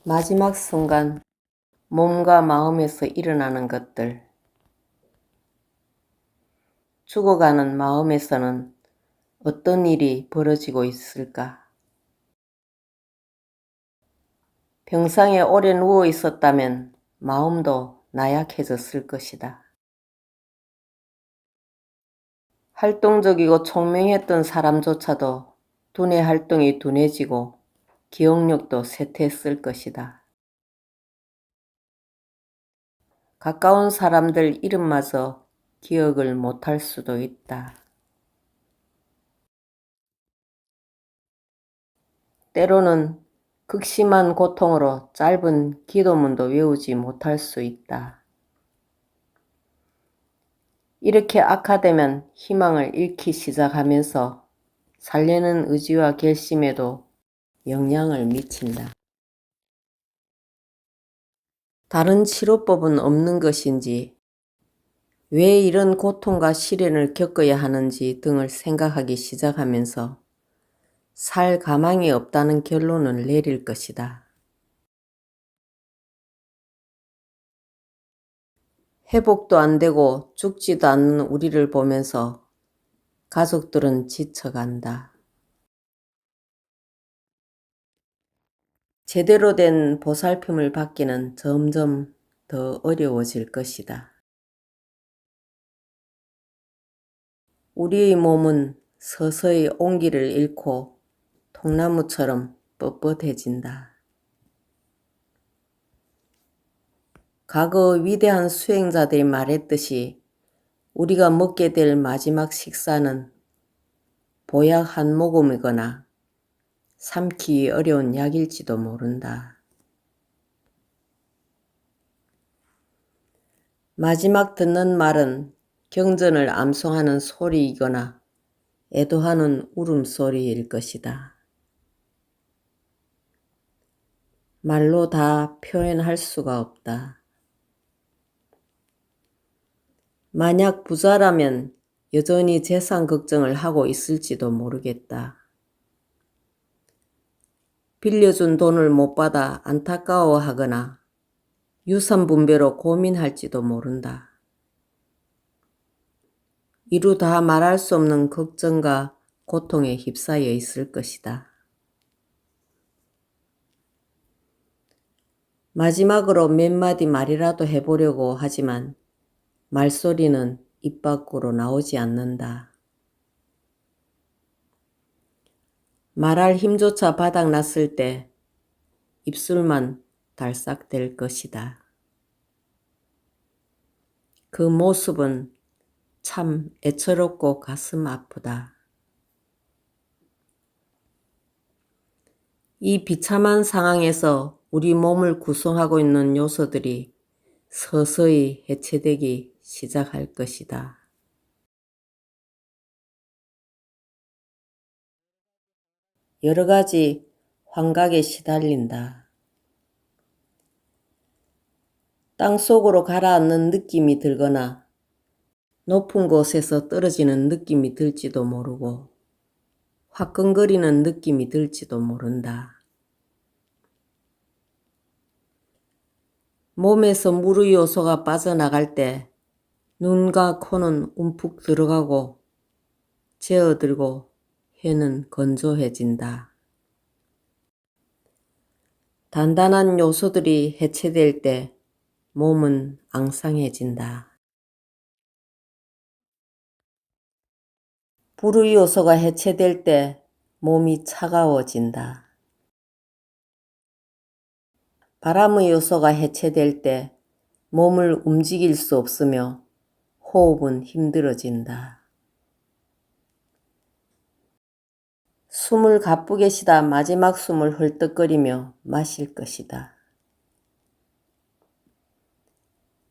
마지막 순간 몸과 마음에서 일어나는 것들. 죽어가는 마음에서는 어떤 일이 벌어지고 있을까? 병상에 오래 누워 있었다면 마음도 나약해졌을 것이다. 활동적이고 총명했던 사람조차도 두뇌 활동이 둔해지고 기억력도 쇠퇴했을 것이다. 가까운 사람들 이름마저 기억을 못할 수도 있다. 때로는 극심한 고통으로 짧은 기도문도 외우지 못할 수 있다. 이렇게 악화되면 희망을 잃기 시작하면서 살려는 의지와 결심에도 영향을 미친다. 다른 치료법은 없는 것인지, 왜 이런 고통과 시련을 겪어야 하는지 등을 생각하기 시작하면서 살 가망이 없다는 결론을 내릴 것이다. 회복도 안 되고 죽지도 않는 우리를 보면서 가족들은 지쳐간다. 제대로 된 보살핌을 받기는 점점 더 어려워질 것이다. 우리의 몸은 서서히 온기를 잃고 통나무처럼 뻣뻣해진다. 과거 위대한 수행자들이 말했듯이 우리가 먹게 될 마지막 식사는 보약 한 모금이거나 삼키기 어려운 약일지도 모른다. 마지막 듣는 말은 경전을 암송하는 소리이거나 애도하는 울음소리일 것이다. 말로 다 표현할 수가 없다. 만약 부자라면 여전히 재산 걱정을 하고 있을지도 모르겠다. 빌려준 돈을 못 받아 안타까워하거나 유산 분배로 고민할지도 모른다. 이루 다 말할 수 없는 걱정과 고통에 휩싸여 있을 것이다. 마지막으로 몇 마디 말이라도 해보려고 하지만 말소리는 입 밖으로 나오지 않는다. 말할 힘조차 바닥났을 때 입술만 달싹될 것이다. 그 모습은 참 애처롭고 가슴 아프다. 이 비참한 상황에서 우리 몸을 구성하고 있는 요소들이 서서히 해체되기 시작할 것이다. 여러 가지 환각에 시달린다. 땅속으로 가라앉는 느낌이 들거나 높은 곳에서 떨어지는 느낌이 들지도 모르고 화끈거리는 느낌이 들지도 모른다. 몸에서 물의 요소가 빠져나갈 때 눈과 코는 움푹 들어가고 재어들고 혀는 건조해진다. 단단한 요소들이 해체될 때 몸은 앙상해진다. 불의 요소가 해체될 때 몸이 차가워진다. 바람의 요소가 해체될 때 몸을 움직일 수 없으며 호흡은 힘들어진다. 숨을 가쁘게 쉬다 마지막 숨을 헐떡거리며 마실 것이다.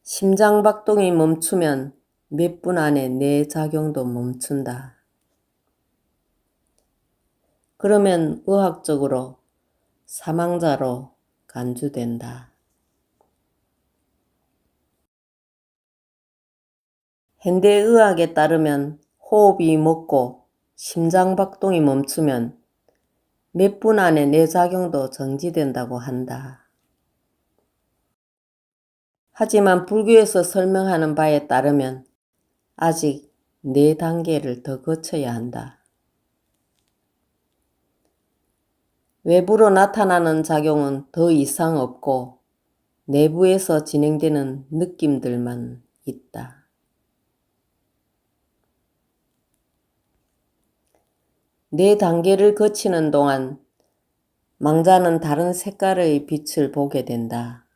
심장박동이 멈추면 몇 분 안에 뇌 작용도 멈춘다. 그러면 의학적으로 사망자로 간주된다. 현대의학에 따르면 호흡이 멎고 심장박동이 멈추면 몇 분 안에 뇌작용도 정지된다고 한다. 하지만 불교에서 설명하는 바에 따르면 아직 4단계를 더 거쳐야 한다. 외부로 나타나는 작용은 더 이상 없고 내부에서 진행되는 느낌들만 있다. 네 단계를 거치는 동안 망자는 다른 색깔의 빛을 보게 된다.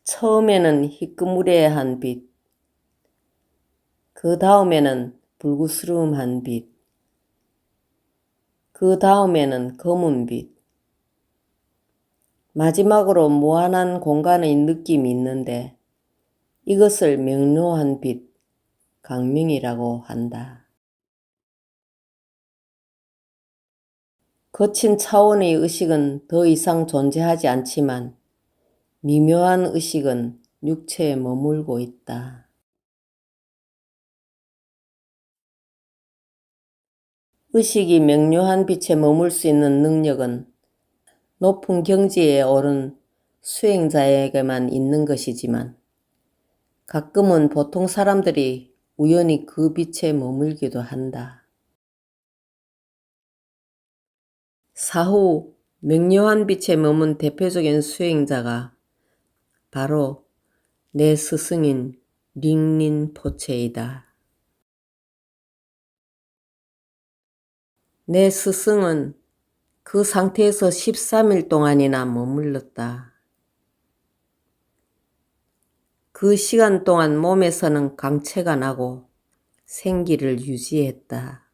처음에는 희끄무레한 빛, 그 다음에는 불구스름한 빛, 그 다음에는 검은 빛, 마지막으로 무한한 공간의 느낌이 있는데 이것을 명료한 빛, 강명이라고 한다. 거친 차원의 의식은 더 이상 존재하지 않지만 미묘한 의식은 육체에 머물고 있다. 의식이 명료한 빛에 머물 수 있는 능력은 높은 경지에 오른 수행자에게만 있는 것이지만 가끔은 보통 사람들이 우연히 그 빛에 머물기도 한다. 사후 명료한 빛에 머문 대표적인 수행자가 바로 내 스승인 링린포체이다. 내 스승은 그 상태에서 13일 동안이나 머물렀다. 그 시간 동안 몸에서는 강체가 나고 생기를 유지했다.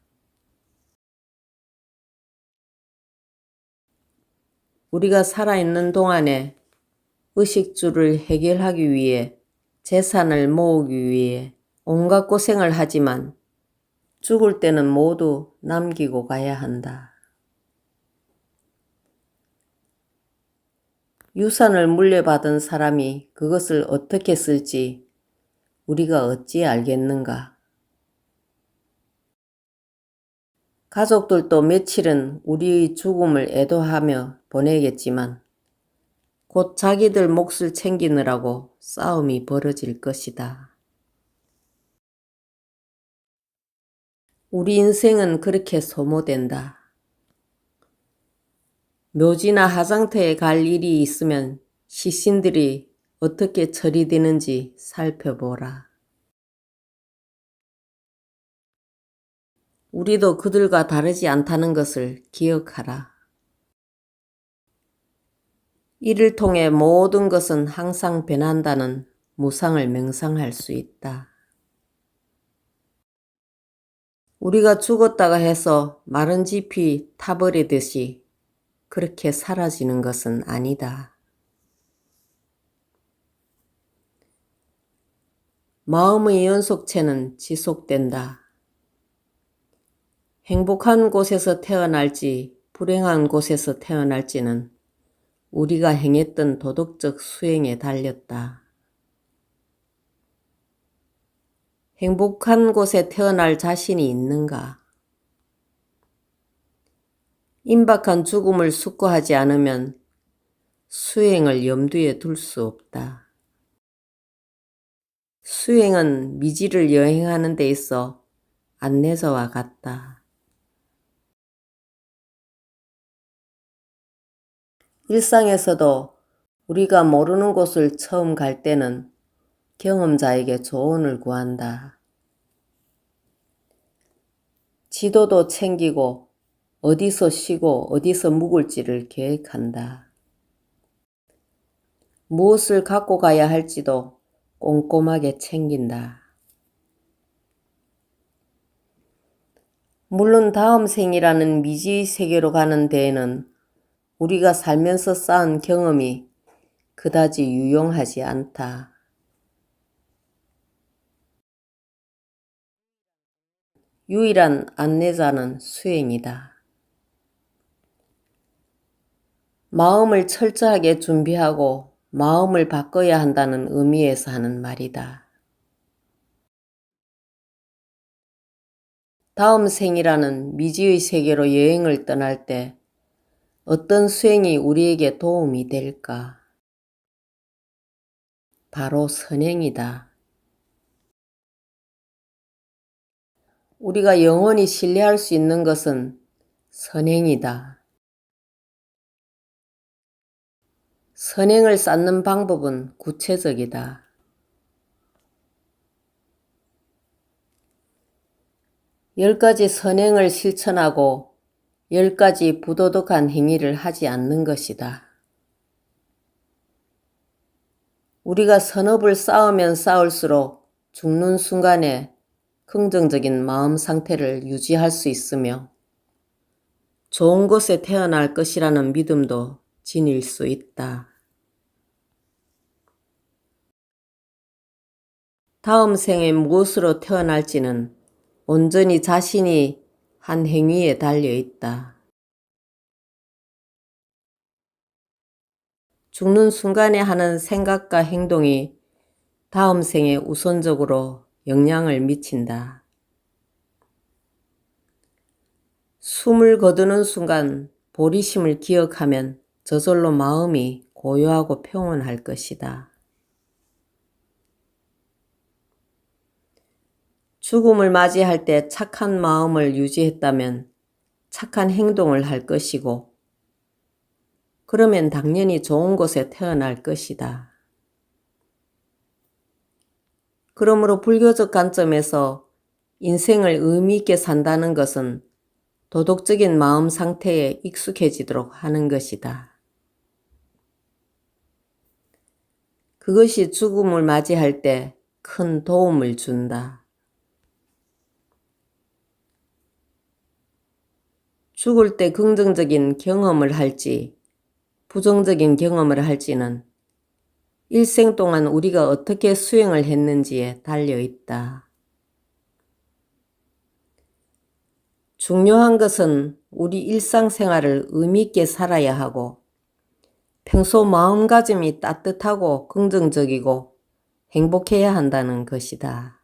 우리가 살아있는 동안에 의식주를 해결하기 위해 재산을 모으기 위해 온갖 고생을 하지만 죽을 때는 모두 남기고 가야 한다. 유산을 물려받은 사람이 그것을 어떻게 쓸지 우리가 어찌 알겠는가? 가족들도 며칠은 우리의 죽음을 애도하며 보내겠지만 곧 자기들 몫을 챙기느라고 싸움이 벌어질 것이다. 우리 인생은 그렇게 소모된다. 묘지나 화장터에 갈 일이 있으면 시신들이 어떻게 처리되는지 살펴보라. 우리도 그들과 다르지 않다는 것을 기억하라. 이를 통해 모든 것은 항상 변한다는 무상을 명상할 수 있다. 우리가 죽었다가 해서 마른 짚이 타버리듯이 그렇게 사라지는 것은 아니다. 마음의 연속체는 지속된다. 행복한 곳에서 태어날지 불행한 곳에서 태어날지는 우리가 행했던 도덕적 수행에 달렸다. 행복한 곳에 태어날 자신이 있는가? 임박한 죽음을 숙고하지 않으면 수행을 염두에 둘 수 없다. 수행은 미지를 여행하는 데 있어 안내서와 같다. 일상에서도 우리가 모르는 곳을 처음 갈 때는 경험자에게 조언을 구한다. 지도도 챙기고 어디서 쉬고 어디서 묵을지를 계획한다. 무엇을 갖고 가야 할지도 꼼꼼하게 챙긴다. 물론 다음 생이라는 미지의 세계로 가는 데에는 우리가 살면서 쌓은 경험이 그다지 유용하지 않다. 유일한 안내자는 수행이다. 마음을 철저하게 준비하고 마음을 바꿔야 한다는 의미에서 하는 말이다. 다음 생이라는 미지의 세계로 여행을 떠날 때 어떤 수행이 우리에게 도움이 될까? 바로 선행이다. 우리가 영원히 신뢰할 수 있는 것은 선행이다. 선행을 쌓는 방법은 구체적이다. 열 가지 선행을 실천하고 10가지 부도덕한 행위를 하지 않는 것이다. 우리가 선업을 쌓으면 쌓을수록 죽는 순간에 긍정적인 마음 상태를 유지할 수 있으며 좋은 곳에 태어날 것이라는 믿음도 지닐 수 있다. 다음 생에 무엇으로 태어날지는 온전히 자신이 한 행위에 달려 있다. 죽는 순간에 하는 생각과 행동이 다음 생에 우선적으로 영향을 미친다. 숨을 거두는 순간 보리심을 기억하면 저절로 마음이 고요하고 평온할 것이다. 죽음을 맞이할 때 착한 마음을 유지했다면 착한 행동을 할 것이고, 그러면 당연히 좋은 곳에 태어날 것이다. 그러므로 불교적 관점에서 인생을 의미 있게 산다는 것은 도덕적인 마음 상태에 익숙해지도록 하는 것이다. 그것이 죽음을 맞이할 때 큰 도움을 준다. 죽을 때 긍정적인 경험을 할지 부정적인 경험을 할지는 일생 동안 우리가 어떻게 수행을 했는지에 달려 있다. 중요한 것은 우리 일상생활을 의미 있게 살아야 하고 평소 마음가짐이 따뜻하고 긍정적이고 행복해야 한다는 것이다.